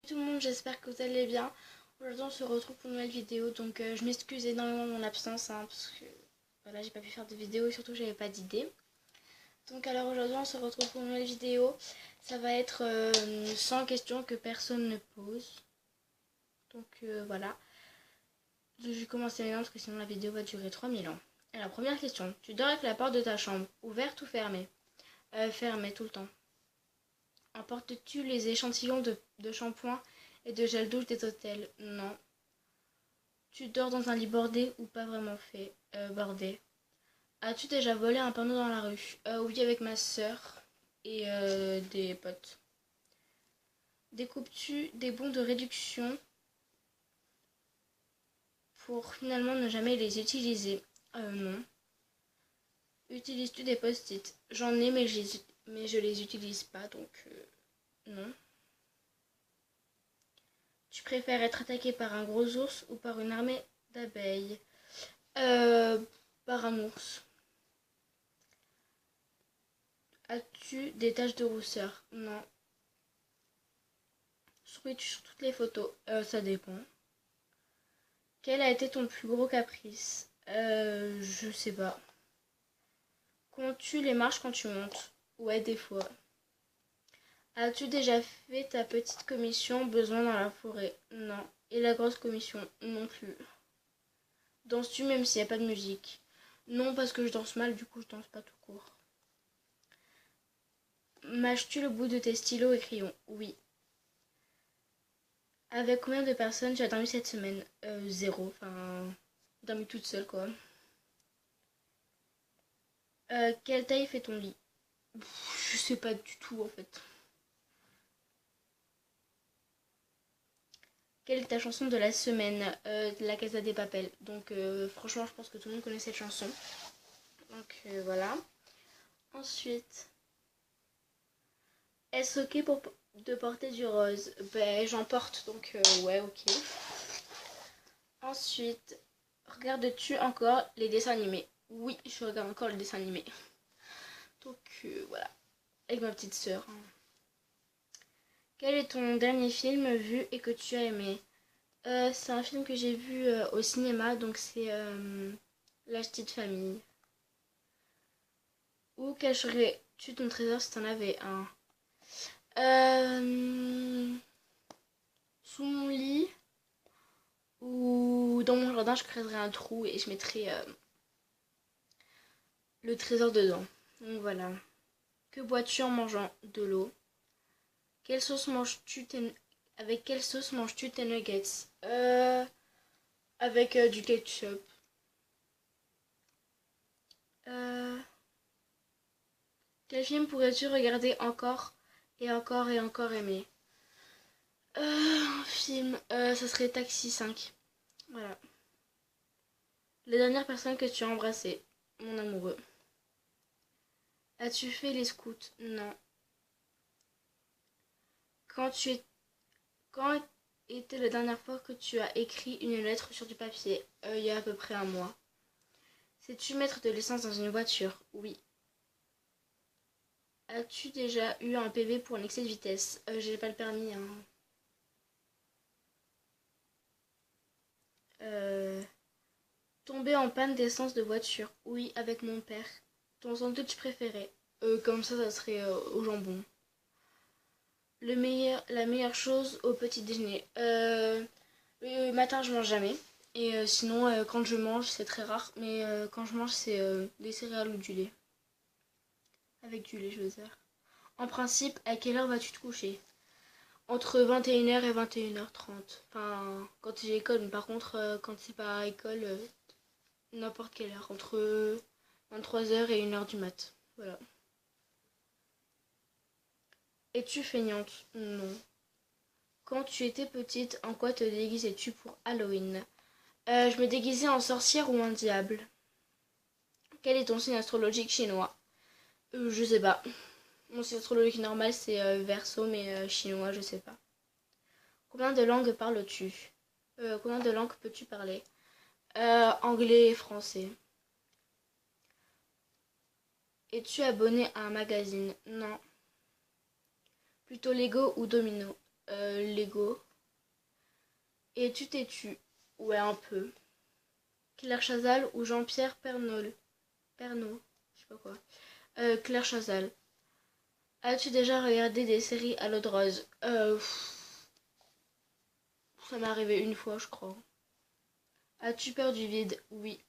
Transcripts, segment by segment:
Tout le monde, j'espère que vous allez bien. Aujourd'hui on se retrouve pour une nouvelle vidéo, donc je m'excuse énormément de mon absence, parce que voilà, j'ai pas pu faire de vidéo et surtout j'avais pas d'idée. Donc alors aujourd'hui on se retrouve pour une nouvelle vidéo. Ça va être 100 questions que personne ne pose. Donc voilà. Je vais commencer maintenant parce que sinon la vidéo va durer 3000 ans. Alors première question, tu dors avec la porte de ta chambre ouverte ou fermée? Fermée tout le temps. Emportes-tu les échantillons de shampoing et de gel douche des hôtels? Non. Tu dors dans un lit bordé ou pas vraiment fait? Bordé. As-tu déjà volé un panneau dans la rue? Oui, avec ma sœur et des potes. Découpes-tu des bons de réduction pour finalement ne jamais les utiliser? Non. Utilises-tu des post-it? J'en ai, mais je les utilise pas, donc non. Tu préfères être attaqué par un gros ours ou par une armée d'abeilles? Euh, Par un ours. As-tu des taches de rousseur? Non. Souris-tu sur toutes les photos? Ça dépend. Quel a été ton plus gros caprice? Je sais pas. Comptes-tu les marches quand tu montes? Ouais, des fois. As-tu déjà fait ta petite commission besoin dans la forêt? Non. Et la grosse commission? Non plus. Danses-tu même s'il n'y a pas de musique? Non, parce que je danse mal, du coup je danse pas tout court. Mâches-tu le bout de tes stylos et crayons? Oui. Avec combien de personnes tu as dormi cette semaine? Zéro, enfin, dormi toute seule quoi. Quelle taille fait ton lit? Je sais pas du tout en fait. Quelle est ta chanson de la semaine? La Casa des Papel. Donc franchement je pense que tout le monde connaît cette chanson. Donc voilà. Ensuite, est-ce ok pour de porter du rose? Ben j'en porte donc ouais ok. Ensuite, regardes-tu encore les dessins animés? Oui, je regarde encore les dessins animés. Donc voilà, avec ma petite sœur. Quel est ton dernier film vu et que tu as aimé? C'est un film que j'ai vu au cinéma, donc c'est La Petite Famille. Où cacherais-tu ton trésor si t'en avais un? Euh, Sous mon lit ou dans mon jardin, je creuserais un trou et je mettrais le trésor dedans. Donc voilà. Que bois-tu en mangeant? De l'eau. Quelle sauce manges-tu tes... Avec quelle sauce manges-tu tes nuggets? Avec du ketchup. Euh, Quel film pourrais-tu regarder encore et encore et encore aimer? Un film, ça serait Taxi 5. Voilà. La dernière personne que tu as embrassée? Mon amoureux. As-tu fait les scouts? Non. Quand tu es... Quand était la dernière fois que tu as écrit une lettre sur du papier? Il y a à peu près un mois. Sais-tu mettre de l'essence dans une voiture? Oui. As-tu déjà eu un PV pour un excès de vitesse? J'ai pas le permis, hein. Euh, Tomber en panne d'essence de voiture? Oui, avec mon père. Ton sandwich préféré? Comme ça serait au jambon. La meilleure chose au petit déjeuner? Le matin, je mange jamais. Et sinon, quand je mange, c'est très rare. Mais quand je mange, c'est des céréales ou du lait. Avec du lait, je veux dire. En principe, à quelle heure vas-tu te coucher? Entre 21h et 21h30. Enfin, quand j'ai école. Mais par contre, quand c'est pas à école, n'importe quelle heure. Entre 23h et 1h du mat. Voilà. Es-tu feignante? Non. Quand tu étais petite, en quoi te déguisais-tu pour Halloween? Je me déguisais en sorcière ou en diable. Quel est ton signe astrologique chinois? Je sais pas. Mon signe astrologique normal c'est Verseau, mais chinois, je sais pas. Combien de langues parles-tu? Combien de langues peux-tu parler? Anglais et français. Es-tu abonné à un magazine? Non. Plutôt Lego ou Domino? Lego. Es-tu têtu? Ouais, un peu. Claire Chazal ou Jean-Pierre Pernaut, je sais pas quoi. Claire Chazal. As-tu déjà regardé des séries à l'eau de rose? Ça m'est arrivé une fois, je crois. As-tu peur du vide? Oui.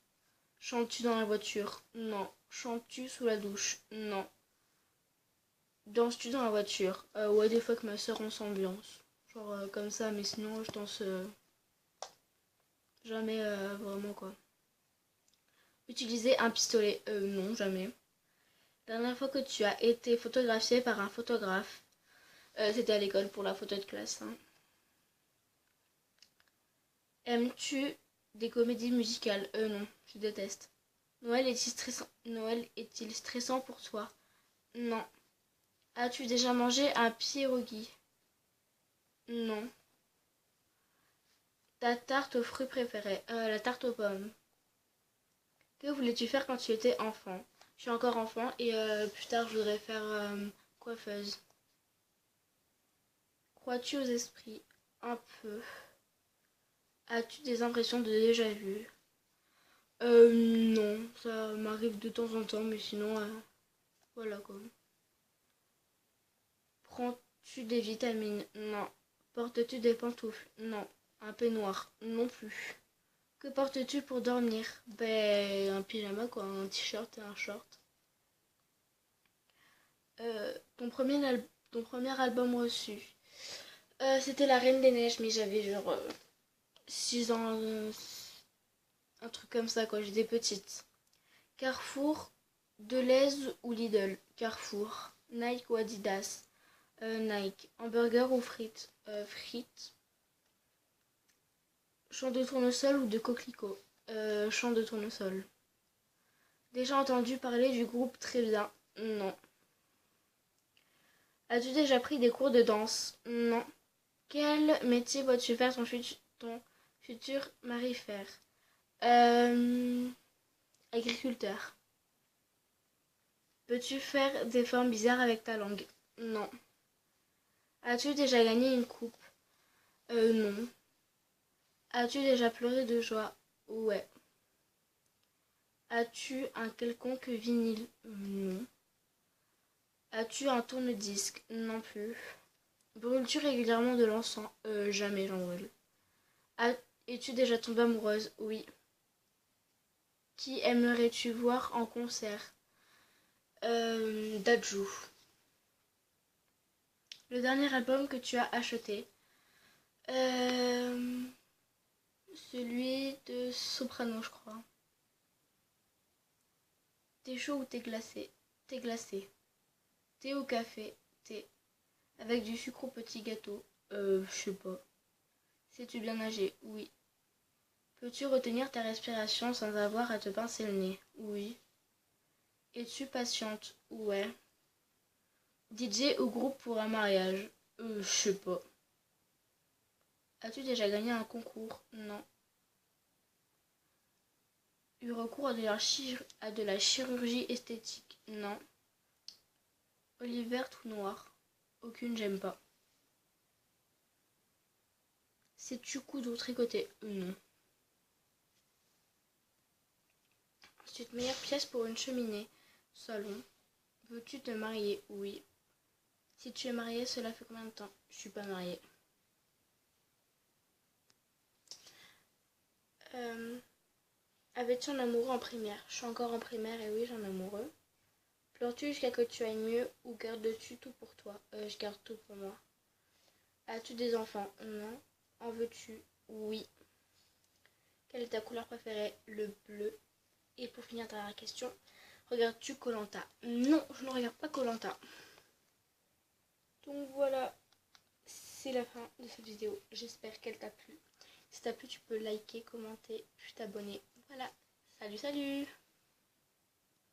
Chantes-tu dans la voiture? Non. Chantes-tu sous la douche? Non. Danses-tu dans la voiture? Ouais, des fois que ma soeur on s'ambiance. Genre comme ça, mais sinon je danse jamais vraiment quoi. Utiliser un pistolet? Non, jamais. Dernière fois que tu as été photographié par un photographe? C'était à l'école pour la photo de classe. Hein. Aimes-tu des comédies musicales? Non, je déteste. Noël est-il stressant pour toi? Non. As-tu déjà mangé un pierogi? Non. Ta tarte aux fruits préférée? La tarte aux pommes. Que voulais-tu faire quand tu étais enfant? Je suis encore enfant et plus tard je voudrais faire coiffeuse. Crois-tu aux esprits? Un peu. As-tu des impressions de déjà vu? Non, ça m'arrive de temps en temps, mais sinon, voilà quoi. Prends-tu des vitamines? Non. Portes-tu des pantoufles? Non. Un peignoir? Non plus. Que portes-tu pour dormir? Ben, un pyjama quoi, un t-shirt et un short. Ton premier album reçu? C'était La Reine des Neiges, mais j'avais genre 6 ans, un truc comme ça quoi, j'étais petite. Carrefour, Deleuze ou Lidl? Carrefour. Nike ou Adidas? Nike. Hamburger ou frites? Frites. Champ de tournesol ou de coquelicot? Champ de tournesol. Déjà entendu parler du groupe Très bien? Non. As-tu déjà pris des cours de danse? Non. Quel métier vas-tu faire ton futur mari faire? Agriculteur. Peux-tu faire des formes bizarres avec ta langue? Non. As-tu déjà gagné une coupe? Non. As-tu déjà pleuré de joie? Ouais. As-tu un quelconque vinyle? Non. As-tu un tourne-disque? Non plus. Brûles-tu régulièrement de l'encens? Jamais j'en brûle. Es-tu déjà tombée amoureuse? Oui. Qui aimerais-tu voir en concert? Dadju. Le dernier album que tu as acheté? Euh, Celui de Soprano, je crois. Thé chaud ou thé glacé? Thé glacé. Thé au café? Thé. Avec du sucre au petit gâteau? Je sais pas. Sais-tu bien nager? Oui. Peux-tu retenir ta respiration sans avoir à te pincer le nez? Oui. Es-tu patiente? Ouais. DJ ou groupe pour un mariage? Je sais pas. As-tu déjà gagné un concours? Non. Eu recours à de la chirurgie esthétique? Non. Olive verte ou noire? Aucune, j'aime pas. Sais-tu coudre ou tricoter? Non. Ensuite, meilleure pièce pour une cheminée? Salon. Veux-tu te marier? Oui. Si tu es mariée, cela fait combien de temps? Je suis pas mariée. Avais-tu un amoureux en primaire? Je suis encore en primaire et oui, j'ai un amoureux. Pleures-tu jusqu'à que tu ailles mieux ou gardes-tu tout pour toi? Je garde tout pour moi. As-tu des enfants? Non. En veux-tu? Oui. Quelle est ta couleur préférée? Le bleu. Et pour finir, dernière question. Regardes-tu koh? Non, je ne regarde pas koh. Donc voilà, c'est la fin de cette vidéo. J'espère qu'elle t'a plu. Si t'as plu, tu peux liker, commenter, puis t'abonner. Voilà. Salut, salut!